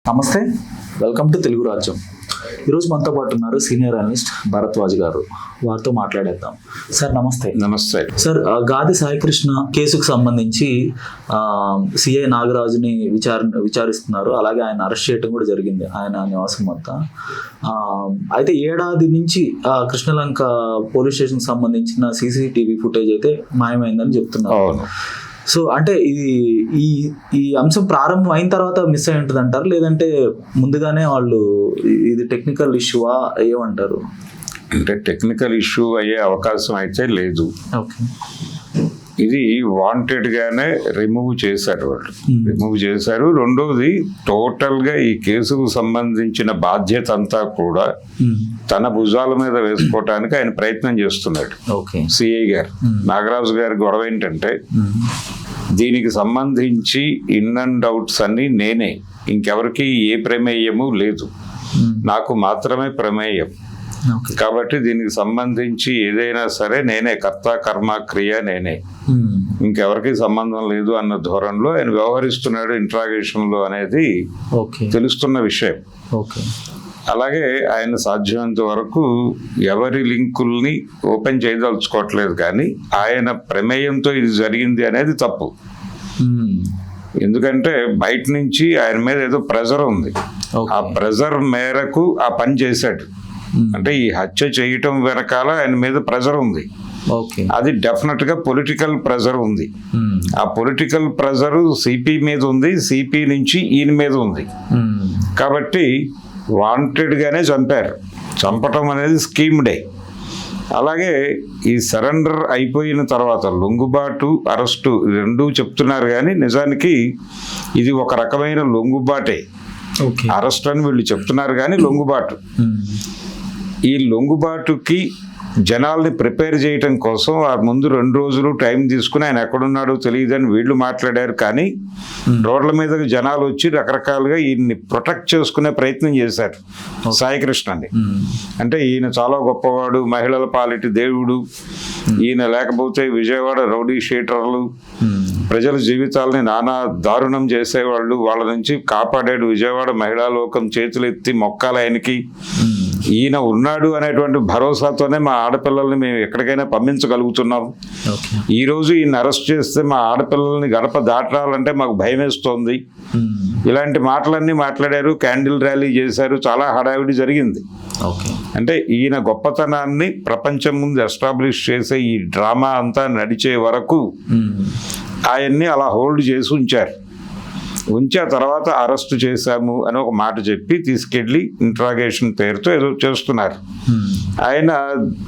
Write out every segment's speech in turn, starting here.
నమస్తే, welcome to Telugu రాజ్యం. ఈరోజు మనతో పాటు ఉన్నారు సీనియర్ అనలిస్ట్ భరద్వాజ్ గారు. వారితో మాట్లాడేద్దాం. సార్ నమస్తే. నమస్తే సార్, గాది సాయికృష్ణ కేసుకు సంబంధించి సిఐ నాగరాజుని విచారిస్తున్నారు. అలాగే ఆయన అరెస్ట్ చేయడం కూడా జరిగింది, ఆయన నివాసం వద్ద. అయితే ఏడాది నుంచి కృష్ణలంక పోలీస్ స్టేషన్ సంబంధించిన సీసీటీవీ ఫుటేజ్ అయితే మాయమైందని చెప్తున్నారు. సో అంటే ఈ అంశం ప్రారంభం అయిన తర్వాత మిస్ అయి ఉంటుంది అంటారు, లేదంటే ముందుగానే వాళ్ళు ఇది టెక్నికల్ ఇష్యూవా ఏమంటారు? అంటే టెక్నికల్ ఇష్యూ అయ్యే అవకాశం అయితే లేదు. ఓకే, ఇది వాంటెడ్ గానే రిమూవ్ చేశారు వాళ్ళు. రిమూవ్ చేశారు. రెండోది, టోటల్ గా ఈ కేసుకు సంబంధించిన బాధ్యత అంతా కూడా తన భుజాల మీద వేసుకోవటానికి ఆయన ప్రయత్నం చేస్తున్నాడు. సిఐ గారు నాగరాజు గారి గొడవ ఏంటంటే, దీనికి సంబంధించి ఇన్ అండ్ అవుట్స్ అన్ని నేనే, ఇంకెవరికి ఏ ప్రమేయము లేదు, నాకు మాత్రమే ప్రమేయం. కాబట్టి దీనికి సంబంధించి ఏదైనా సరే నేనే కర్త, కర్మ, క్రియ నేనే, ఇంకెవరికి సంబంధం లేదు అన్న ధోరణిలో ఆయన వ్యవహరిస్తున్నాడు ఇంట్రాగేషన్ లో అనేది తెలుస్తున్న విషయం. అలాగే ఆయన సాధ్యమైనంత వరకు ఎవరి లింకుల్ని ఓపెన్ చేయదలుచుకోవట్లేదు, కానీ ఆయన ప్రమేయంతో ఇది జరిగింది అనేది తప్పు. ఎందుకంటే బయట నుంచి ఆయన మీద ఏదో ప్రెజర్ ఉంది, ఆ ప్రెజర్ మేరకు ఆ పని చేశాడు. అంటే ఈ హత్య చేయటం వెనకాల ఆయన మీద ప్రెజర్ ఉంది. అది డెఫినెట్ గా పొలిటికల్ ప్రెజర్ ఉంది. ఆ పొలిటికల్ ప్రెజర్ సిపి మీద ఉంది, సిపి నుంచి ఈయన మీద ఉంది. కాబట్టి వాంటెడ్ గానే చంపారు. చంపటం అనేది స్కీమ్డే. అలాగే ఈ సరెండర్ అయిపోయిన తర్వాత లొంగుబాటు, అరెస్టు రెండూ చెప్తున్నారు, కానీ నిజానికి ఇది ఒక రకమైన లొంగుబాటే. అరెస్ట్ అని వీళ్ళు చెప్తున్నారు, కానీ లొంగుబాటు. ఈ లొంగుబాటుకి జనాల్ని ప్రిపేర్ చేయటం కోసం ఆ ముందు 2 రోజులు టైం తీసుకుని ఆయన ఎక్కడున్నాడో తెలియదని వీళ్ళు మాట్లాడారు. కానీ రోడ్ల మీద జనాలు వచ్చి రకరకాలుగా ఈయన్ని ప్రొటెక్ట్ చేసుకునే ప్రయత్నం చేశారు సాయికృష్ణని. అంటే ఈయన చాలా గొప్పవాడు, మహిళల పాలిటి దేవుడు, ఈయన లేకపోతే విజయవాడ రౌడీ షీటర్లు ప్రజల జీవితాలని నానా దారుణం చేసేవాళ్ళు, వాళ్ళ నుంచి కాపాడాడు విజయవాడ మహిళా లోకం, చేతులెత్తి మొక్కాల ఆయనకి. ఈయన ఉన్నాడు అనేటువంటి భరోసాతోనే మా ఆడపిల్లల్ని మేము ఎక్కడికైనా పంపించగలుగుతున్నాం. ఈరోజు ఈయన అరెస్ట్ చేస్తే మా ఆడపిల్లల్ని గడప దాటాలంటే మాకు భయం వేస్తోంది. ఇలాంటి మాటలన్నీ మాట్లాడారు, క్యాండిల్ ర్యాలీ చేశారు, చాలా హడావిడి జరిగింది. అంటే ఈయన గొప్పతనాన్ని ప్రపంచం ముందు ఎస్టాబ్లిష్ చేసే ఈ డ్రామా అంతా నడిచే వరకు ఆయన్ని అలా హోల్డ్ చేసి ఉంచారు. ఉంచి ఆ తర్వాత అరెస్ట్ చేశాము అని ఒక మాట చెప్పి తీసుకెళ్లి ఇంట్రాగేషన్ పేరుతో ఏదో చేస్తున్నారు. ఆయన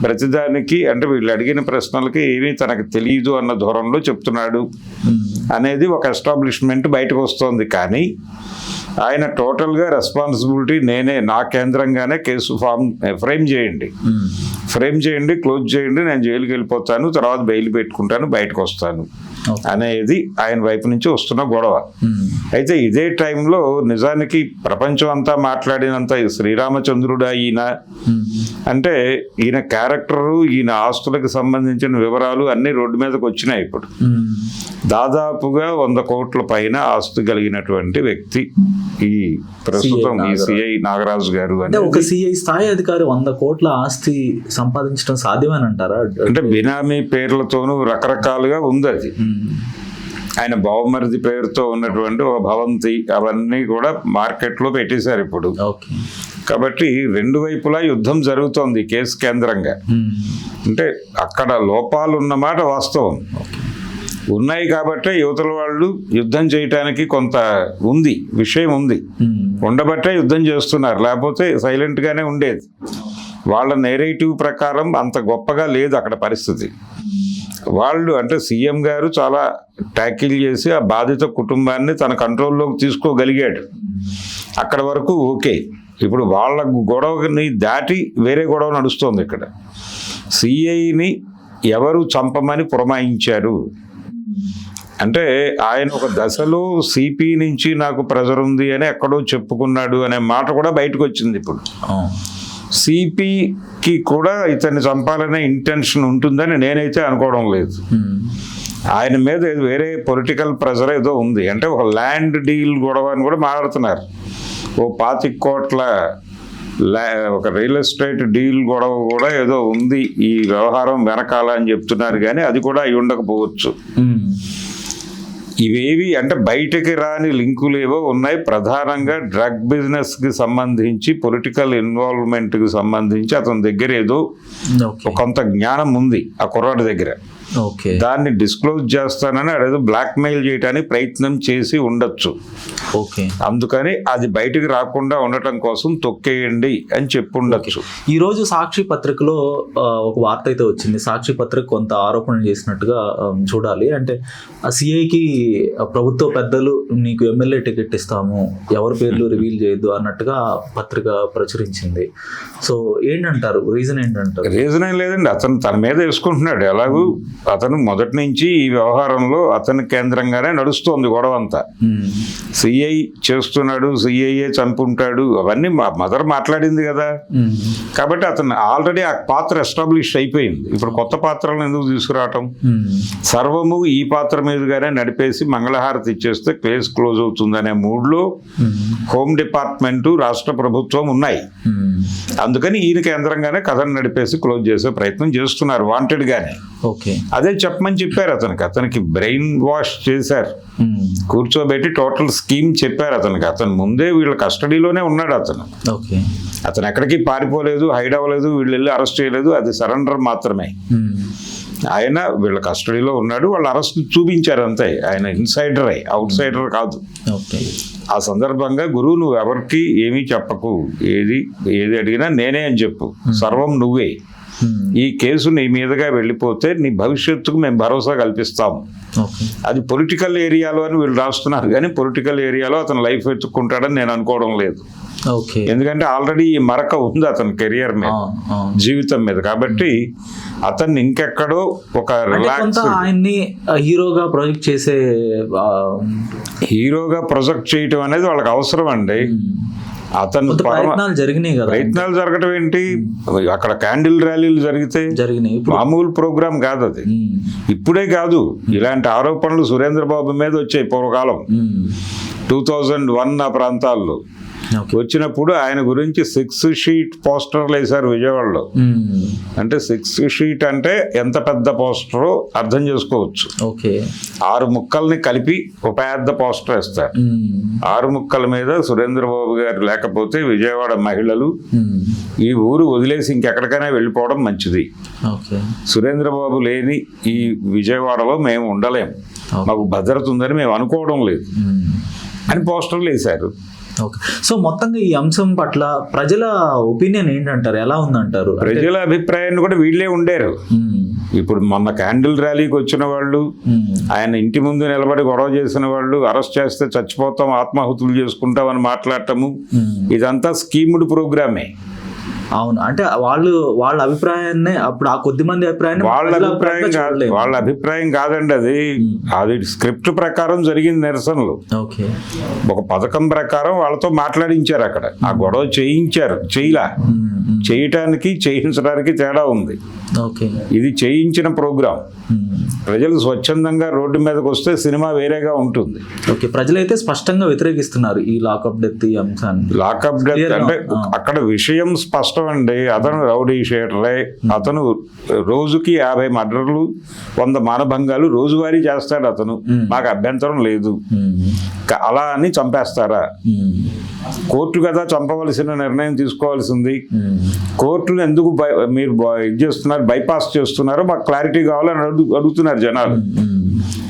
ప్రతిదానికి, అంటే వీళ్ళు అడిగిన ప్రశ్నలకి ఏమీ తనకు తెలియదు అన్న ధోరణిలో చెప్తున్నాడు అనేది ఒక ఎస్టాబ్లిష్మెంట్ బయటకు వస్తోంది. కానీ ఆయన టోటల్గా రెస్పాన్సిబిలిటీ నేనే, నా కేంద్రంగానే కేసు ఫ్రేమ్ చేయండి, క్లోజ్ చేయండి, నేను జైలుకి వెళ్ళిపోతాను, తర్వాత బెయిల్ పెట్టుకుంటాను, బయటకు వస్తాను అనేది ఆయన వైపు నుంచి వస్తున్న గొడవ. అయితే ఇదే టైంలో నిజానికి ప్రపంచం అంతా మాట్లాడినంత శ్రీరామచంద్రుడా ఈయన అంటే, ఈయన క్యారెక్టరు, ఈయన ఆస్తులకు సంబంధించిన వివరాలు అన్ని రోడ్డు మీదకి వచ్చినాయి. ఇప్పుడు దాదాపుగా 100 కోట్ల పైన ఆస్తి కలిగినటువంటి వ్యక్తి ఈ ప్రస్తుతం ఈ సిఐ నాగరాజు గారు. అంటే ఒక సిఐ స్థాయి అధికారి 100 కోట్ల ఆస్తి సంపాదించడం సాధ్యమేనంటారా? అంటే బినామీ పేర్లతోనూ రకరకాలుగా ఉంది అది. ఆయన బావమరిది పేరుతో ఉన్నటువంటి ఒక భవంతి, అవన్నీ కూడా మార్కెట్లో పెట్టేశారు ఇప్పుడు. కాబట్టి 2 వైపులా యుద్ధం జరుగుతోంది కేసు కేంద్రంగా. అంటే అక్కడ లోపాలు ఉన్నమాట వాస్తవం, ఉన్నాయి కాబట్టి యువతల వాళ్ళు యుద్ధం చేయటానికి కొంత విషయం ఉంది, ఉండబట్టే యుద్ధం చేస్తున్నారు, లేకపోతే సైలెంట్ గానే ఉండేది. వాళ్ళ నేరేటివ్ ప్రకారం అంత గొప్పగా లేదు అక్కడ పరిస్థితి. వాళ్ళు అంటే సీఎం గారు చాలా ట్యాకిల్ చేసి ఆ బాధిత కుటుంబాన్ని తన కంట్రోల్లోకి తీసుకోగలిగాడు. అక్కడ వరకు ఓకే. ఇప్పుడు వాళ్ళ గొడవని దాటి వేరే గొడవ నడుస్తోంది ఇక్కడ. సిఐని ఎవరు చంపమని పురమాయించారు అంటే, ఆయన ఒక దశలో సిపి నుంచి నాకు ప్రెజర్ ఉంది అని ఎక్కడో చెప్పుకున్నాడు అనే మాట కూడా బయటకు వచ్చింది. ఇప్పుడు సిపికి కూడా ఇతన్ని చంపాలనే ఇంటెన్షన్ ఉంటుందని నేనైతే అనుకోవడం లేదు. ఆయన మీద వేరే పొలిటికల్ ప్రెజర్ ఏదో ఉంది. అంటే ఒక ల్యాండ్ డీల్ గొడవ అని కూడా మాట్లాడుతున్నారు. ఓ 25 కోట్ల ఒక రియల్ ఎస్టేట్ డీల్ గొడవ కూడా ఏదో ఉంది ఈ వ్యవహారం వెనకాల అని చెప్తున్నారు, కానీ అది కూడా అయి ఉండకపోవచ్చు. ఇవేవి అంటే బయటకి రాని లింకులు ఏవో ఉన్నాయి. ప్రధానంగా డ్రగ్ బిజినెస్కి సంబంధించి, పొలిటికల్ ఇన్వాల్వ్మెంట్కి సంబంధించి అతని దగ్గర ఏదో కొంత జ్ఞానం ఉంది ఆ కుర్రాడి దగ్గర. దాన్ని డిస్క్లోజ్ చేస్తానని అదేదో బ్లాక్ మెయిల్ చేయడానికి ప్రయత్నం చేసి ఉండొచ్చు. అందుకని అది బయటికి రాకుండా ఉండటం కోసం తొక్కేయండి అని చెప్పుండొచ్చు. ఈ రోజు సాక్షి పత్రికలో ఒక వార్త అయితే వచ్చింది. సాక్షి పత్రిక కొంత ఆరోపణలు చేసినట్టుగా చూడాలి. అంటే ఆ సిఐకి ప్రభుత్వ పెద్దలు నీకు ఎమ్మెల్యే టికెట్ ఇస్తాము, ఎవరి పేర్లు రివీల్ చేయొద్దు అన్నట్టుగా పత్రిక ప్రచురించింది. సో ఏంటంటారు, రీజన్ ఏంటంటారు? రీజన్ ఏం లేదండి, అతను తన మీద వేసుకుంటున్నాడు. ఎలాగూ అతను మొదటి నుంచి ఈ వ్యవహారంలో అతని కేంద్రంగానే నడుస్తోంది గొడవ అంతా. సిఐ చేస్తున్నాడు, సిఐఏ చంపుంటాడు, అవన్నీ మదర్ మాట్లాడింది కదా. కాబట్టి అతను ఆల్రెడీ ఆ పాత్ర ఎస్టాబ్లిష్ అయిపోయింది. ఇప్పుడు కొత్త పాత్రలను ఎందుకు తీసుకురావటం? సర్వము ఈ పాత్ర మీదుగానే నడిపేసి మంగళహారతి ఇచ్చేస్తే కేసు క్లోజ్ అవుతుందనే మూడ్లో హోమ్ డిపార్ట్మెంటు, రాష్ట్ర ప్రభుత్వం ఉన్నాయి. అందుకని ఈయన కేంద్రంగానే కథను నడిపేసి క్లోజ్ చేసే ప్రయత్నం చేస్తున్నారు వాంటెడ్ గానే. అదే చెప్పమని చెప్పారు అతనికి బ్రెయిన్ వాష్ చేశారు, కూర్చోబెట్టి టోటల్ స్కీమ్ చెప్పారు అతనికి. అతను ముందే వీళ్ళ కస్టడీలోనే ఉన్నాడు. అతను ఎక్కడికి పారిపోలేదు, హైడ్ అవ్వలేదు, వీళ్ళు వెళ్ళి అరెస్ట్ చేయలేదు. అది సరెండర్ మాత్రమే. ఆయన వీళ్ళ కస్టడీలో ఉన్నాడు, వాళ్ళు అరెస్ట్ చూపించారు అంతే. ఆయన ఇన్సైడర్ అవుట్ సైడర్ కాదు. ఆ సందర్భంగా గురువు నువ్వు ఎవరికి ఏమీ చెప్పకు, ఏది అడిగినా నేనే అని చెప్పు, సర్వం నువ్వే. ఈ కేసు నీ మీదుగా వెళ్ళిపోతే నీ భవిష్యత్తుకు మేము భరోసా కల్పిస్తాము. అది పొలిటికల్ ఏరియాలో అని వీళ్ళు రాస్తున్నారు, కానీ పొలిటికల్ ఏరియాలో అతను లైఫ్ ఎత్తుక్కుంటాడని నేను అనుకోవడం లేదు. ఎందుకంటే ఆల్రెడీ ఈ మరక ఉంది అతని కెరియర్ మీద, జీవితం మీద. కాబట్టి అతన్ని ఇంకెక్కడో ఒక రిలాక్స్ ఆయన్ని హీరోగా ప్రొజెక్ట్ చేయటం అనేది వాళ్ళకి అవసరం అండి. అతను ప్రయత్నాలు జరగటం ఏంటి, అక్కడ క్యాండిల్ ర్యాలీలు జరిగినాయి. మామూలు ప్రోగ్రామ్ కాదు అది. ఇప్పుడే కాదు, ఇలాంటి ఆరోపణలు సురేంద్రబాబు మీద వచ్చాయి పూర్వకాలం. 2001 ఆ ప్రాంతాల్లో వచ్చినప్పుడు ఆయన గురించి 6 షీట్ పోస్టర్లు వేశారు విజయవాడలో. అంటే 6 షీట్ అంటే ఎంత పెద్ద పోస్టరో అర్థం చేసుకోవచ్చు. 6 ముక్కల్ని కలిపి ఒక పెద్ద పోస్టర్ వేస్తారు. 6 ముక్కల మీద సురేంద్రబాబు గారు లేకపోతే విజయవాడ మహిళలు ఈ ఊరు వదిలేసి ఇంకెక్కడికైనా వెళ్ళిపోవడం మంచిది, సురేంద్రబాబు లేని ఈ విజయవాడలో మేము ఉండలేం, మాకు భద్రత ఉందని మేము అనుకోవడం లేదు అని పోస్టర్లు వేశారు. సో మొత్తంగా ఈ అంశం పట్ల ప్రజల ఒపీనియన్ ఏంటంటారు, ఎలా ఉందంటారు? ప్రజల అభిప్రాయాన్ని కూడా వీళ్ళే ఉండారు. ఇప్పుడు మొన్న క్యాండిల్ ర్యాలీకి వచ్చిన వాళ్ళు, ఆయన ఇంటి ముందు నిలబడి గొడవ చేసిన వాళ్ళు, అరెస్ట్ చేస్తే చచ్చిపోతాం, ఆత్మాహుతులు చేసుకుంటాం అని మాట్లాడటము, ఇదంతా స్కీమ్డ్ ప్రోగ్రామే. అవును, అంటే వాళ్ళ అభిప్రాయాన్ని అప్పుడు ఆ కొద్ది మంది వాళ్ళ అభిప్రాయం కాదండి, అది స్క్రిప్ట్ ప్రకారం జరిగిన నిరసనలు. ఒక పథకం ప్రకారం వాళ్ళతో మాట్లాడించారు, అక్కడ ఆ గొడవ చేయించారు. చేయటానికి చేయించడానికి తేడా ఉంది. ఇది చేయించిన ప్రోగ్రాం. ప్రజలు స్వచ్ఛందంగా రోడ్డు మీదకి వస్తే సినిమా వేరేగా ఉంటుంది. ప్రజలైతే స్పష్టంగా వ్యతిరేకిస్తున్నారు ఈ లాకప్ డెత్ ఈ అంశాన్ని. లాకప్ డెత్ అంటే అక్కడ విషయం స్పష్టం అండి. అతను రౌడీ షీటరే, అతను రోజుకి 50 మర్డర్లు 100 మానభంగాలు రోజువారీ చేస్తాడు. అతను మాకు అభ్యంతరం లేదు. అలా అని చంపేస్తారా? కోర్టు కదా చంపవలసిన నిర్ణయం తీసుకోవాల్సింది. కోర్టును ఎందుకు మీరు ఇది చేస్తున్నారు, బైపాస్ చేస్తున్నారో మాకు క్లారిటీ కావాలని అడుగుతున్నారు జనాలు.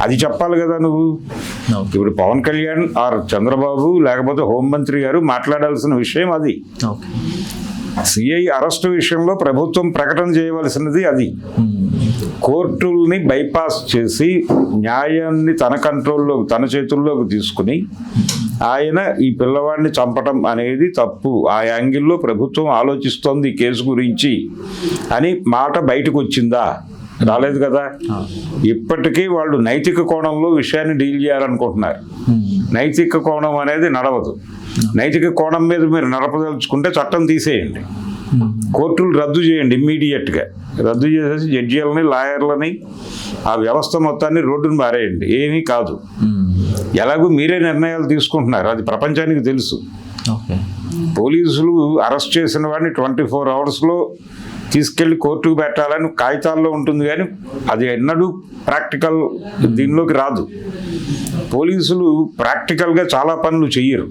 అది చెప్పాలి కదా నువ్వు. ఇప్పుడు పవన్ కళ్యాణ్ ఆర్ చంద్రబాబు లేకపోతే హోంమంత్రి గారు మాట్లాడాల్సిన విషయం అది. సిఐ అరెస్టు విషయంలో ప్రభుత్వం ప్రకటన చేయవలసినది అది. కోర్టుల్ని బైపాస్ చేసి న్యాయాన్ని తన కంట్రోల్లోకి, తన చేతుల్లోకి తీసుకుని ఆయన ఈ పిల్లవాడిని చంపటం అనేది తప్పు, ఆ యాంగిల్లో ప్రభుత్వం ఆలోచిస్తోంది ఈ కేసు గురించి అని మాట బయటకు వచ్చిందా? రాలేదు కదా. ఇప్పటికీ వాళ్ళు నైతిక కోణంలో విషయాన్ని డీల్ చేయాలనుకుంటున్నారు. నైతిక కోణం అనేది నడవదు. నైతిక కోణం మీద మీరు నడపదలుచుకుంటే చట్టం తీసేయండి, కోర్టులు రద్దు చేయండి, ఇమ్మీడియట్గా రద్దు చేసేసి జడ్జీలని, లాయర్లని, ఆ వ్యవస్థ మొత్తాన్ని రోడ్డును మారేయండి. ఏమీ కాదు. ఎలాగూ మీరే నిర్ణయాలు తీసుకుంటున్నారు, అది ప్రపంచానికి తెలుసు. ఓకే. పోలీసులు అరెస్ట్ చేసిన వాడిని 24 అవర్స్లో తీసుకెళ్లి కోర్టుకు పెట్టాలని కాగితాల్లో ఉంటుంది, కానీ అది ఎన్నడూ ప్రాక్టికల్ దీనిలోకి రాదు. పోలీసులు ప్రాక్టికల్గా చాలా పనులు చెయ్యరు.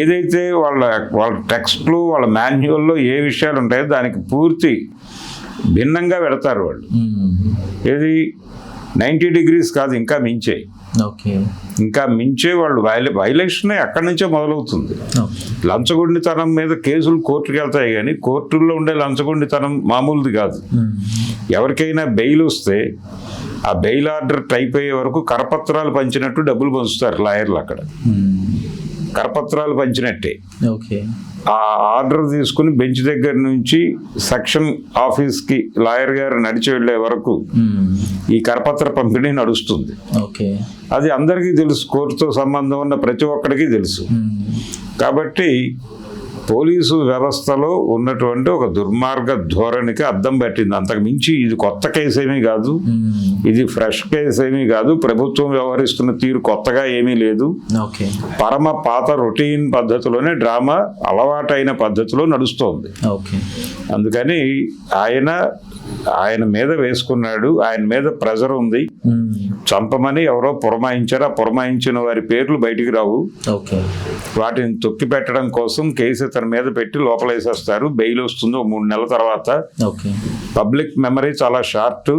ఏదైతే వాళ్ళ టెక్స్ట్లో, వాళ్ళ మాన్యువల్లో ఏ విషయాలు ఉంటాయో దానికి పూర్తి భిన్నంగా పెడతారు వాళ్ళు. ఏది 90 degrees కాదు, ఇంకా మించే. ఓకే. ఇంకా మించే వాళ్ళు వైలేషన్ అక్కడి నుంచే మొదలవుతుంది. లంచగొండితనం మీద కేసులు కోర్టుకు వెళ్తాయి, కానీ కోర్టుల్లో ఉండే లంచగొండితనం మామూలుది కాదు. ఎవరికైనా బెయిల్ వస్తే ఆ బెయిల్ ఆర్డర్ టైప్ అయ్యే వరకు కరపత్రాలు పంచినట్టు డబ్బులు పంచుతారు లాయర్లు. అక్కడ కరపత్రాలు పంచినట్టే. ఓకే. ఆ ఆర్డర్ తీసుకుని బెంచ్ దగ్గర నుంచి సెక్షన్ ఆఫీస్కి లాయర్ గారు నడిచి వెళ్ళే వరకు ఈ కరపత్ర పంపిణీ నడుస్తుంది. ఓకే. అది అందరికీ తెలుసు, కోర్టుతో సంబంధం ఉన్న ప్రతి ఒక్కడికి తెలుసు. కాబట్టి పోలీసు వ్యవస్థలో ఉన్నటువంటి ఒక దుర్మార్గ ధోరణికి అద్దం పట్టింది. అంతకు మించి ఇది కొత్త కేసు ఏమీ కాదు, ఇది ఫ్రెష్ కేసు ఏమీ కాదు. ప్రభుత్వం వ్యవహరిస్తున్న తీరు కొత్తగా ఏమీ లేదు. పరమ పాత రొటీన్ పద్ధతిలోనే డ్రామా అలవాటైన పద్ధతిలో నడుస్తోంది. అందుకని ఆయన మీద వేసుకున్నాడు, ఆయన మీద ప్రెజర్ ఉంది. చంపమని ఎవరో పురమాయించారు, ఆ పురమాయించిన వారి పేర్లు బయటికి రావు. వాటిని తొక్కి పెట్టడం కోసం కేసు తన మీద పెట్టి లోపల వేసేస్తారు. బెయిల్ వస్తుంది 3 నెలల తర్వాత. పబ్లిక్ మెమరీ చాలా షార్ట్,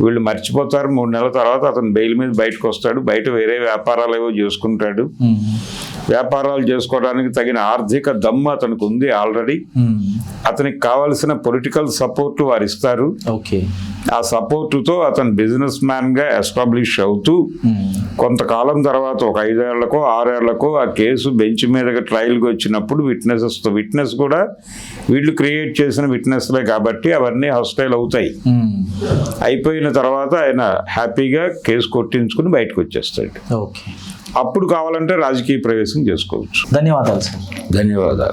వీళ్ళు మర్చిపోతారు. 3 నెలల తర్వాత అతను బెయిల్ మీద బయటకు వస్తాడు. బయట వేరే వ్యాపారాలు ఏవో చేసుకుంటాడు. వ్యాపారాలు చేసుకోవడానికి తగిన ఆర్థిక దమ్ము అతనికి ఉంది ఆల్రెడీ. అతనికి కావాల్సిన పొలిటికల్ సపోర్ట్ వారు ఇస్తారు. ఆ సపోర్టుతో అతను బిజినెస్ మ్యాన్ గా ఎస్టాబ్లిష్ అవుతూ కొంతకాలం తర్వాత ఒక 5 ఏళ్లకో 6 ఏళ్లకో ఆ కేసు బెంచ్ మీదగా ట్రయల్కి వచ్చినప్పుడు విట్నెస్ కూడా వీళ్ళు క్రియేట్ చేసిన విట్నెస్లే కాబట్టి అవన్నీ హాస్టైల్ అవుతాయి. అయిపోయిన తర్వాత ఆయన హ్యాపీగా కేసు కొట్టించుకుని బయటకు వచ్చేస్తాడు. అప్పుడు కావాలంటే రాజకీయ ప్రవేశం చేసుకోవచ్చు. ధన్యవాదాలు సార్. ధన్యవాదాలు.